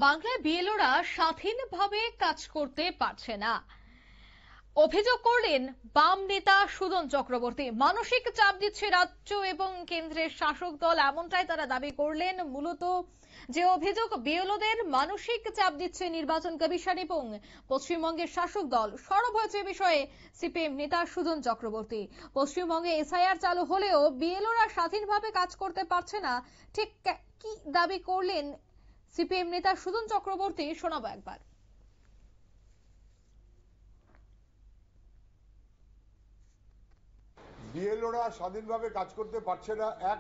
বাংলায় বিএলওরা স্বাধীনভাবে কাজ করতে পারছে না, অভিযোগ করলেন বাম নেতা সুজন চক্রবর্তী। মানসিক চাপ দিচ্ছে রাজ্য এবং কেন্দ্রের শাসক দল, এমনটাই তারা দাবি করলেন। মূলত যে অভিযোগ, বিএলওদের মানসিক চাপ দিচ্ছে নির্বাচন কমিশন এবং পশ্চিমবঙ্গের শাসক দল। সরব হয়েছে বিষয়ে সিপিএম নেতা সুজন চক্রবর্তী। পশ্চিমবঙ্গে এসআইআর চালু হলেও বিএলওরা স্বাধীনভাবে কাজ করতে পারছে না, ঠিক কি দাবি করলেন সিপিএম নেতা সুজন চক্রবর্তী, শোনাবো একবার। বিএলওরা স্বাধীনভাবে কাজ করতে পারছে না। এক,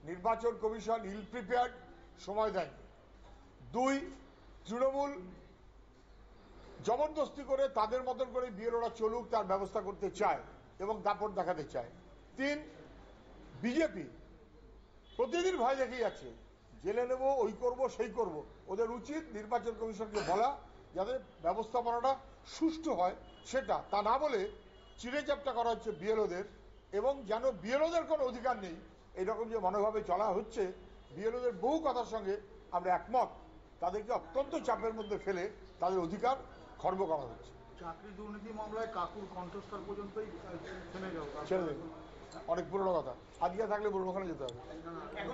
নির্বাচন কমিশন ইল প্রিপেয়ার্ড, সময় দেয়নি। দুই, তৃণমূল জবরদস্তি করে তাদের মতন করে বিএলওরা চলুক তার ব্যবস্থা করতে চায় এবং দাপট দেখাতে চায়। তিন, বিজেপি প্রতিদিন ভয় দেখিয়ে যাচ্ছে, জেলে নেব, ওই করব, সেই করব। ওদের উচিত নির্বাচন কমিশনকে বলা যাতে ব্যবস্থাপনাটা সুষ্ঠু হয়, সেটা তা না বলে চিড়েচাপটা করা হচ্ছে বিএলওদের, এবং যেন বিএলওদের কোনো অধিকার নেই এইরকম যে মনোভাবে চলা হচ্ছে। বিএলওদের বহু কথার সঙ্গে আমরা একমত, তাদেরকে অত্যন্ত চাপের মধ্যে ফেলে তাদের অধিকার খর্ব করা হচ্ছে। চাকরি দুর্নীতি মামলায় কাকুর কণ্ঠস্বর পর্যন্তই থেমে গেল, ছেড়ে দেবে, অনেক পুরনো কথা। আজকে থাকলে ওখানে যেতে হবে।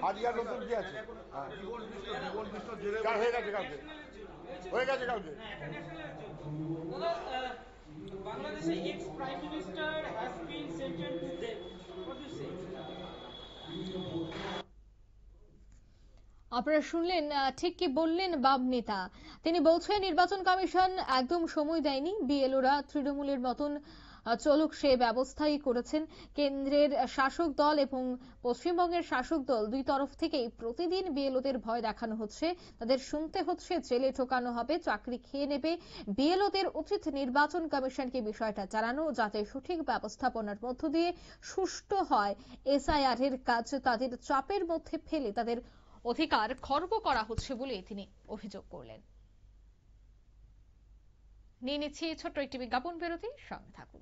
আজকে আর নতুন কি আছে? হয়ে গেছে কালকে, হয়ে গেছে কালকে। Bangladesh ex-Prime Minister has been sentenced to death. What do you say? আপনারা শুনলেন ঠিক কি বললেন বাম নেতা। তিনি বলছেন নির্বাচন কমিশন একদম সময় দেয়নি, বিএলওরা তৃণমূলের মতন চলুক সে ব্যবস্থাই করেছেন। কেন্দ্রের শাসক দল এবং পশ্চিমবঙ্গের শাসক দল দুই তরফ থেকেই প্রতিদিন বিএলওদের ভয় দেখানো হচ্ছে, তাদের শুনতে হচ্ছে জেলে ঢোকানো হবে, চাকরি খেয়ে নেবে। বিএলওদের উচিত নির্বাচন কমিশনকে বিষয়টা জানানো, যাতে সঠিক ব্যবস্থাপনার মধ্য দিয়ে সুষ্ঠু হয় এসআইআর এর কাজ। তাদের চাপের মধ্যে ফেলে তাদের অধিকার খর্ব করা হচ্ছে বলে তিনি অভিযোগ করলেন। নিয়ে নিচ্ছি ছোট্ট একটি বিজ্ঞাপন বিরতি, সঙ্গে থাকুন।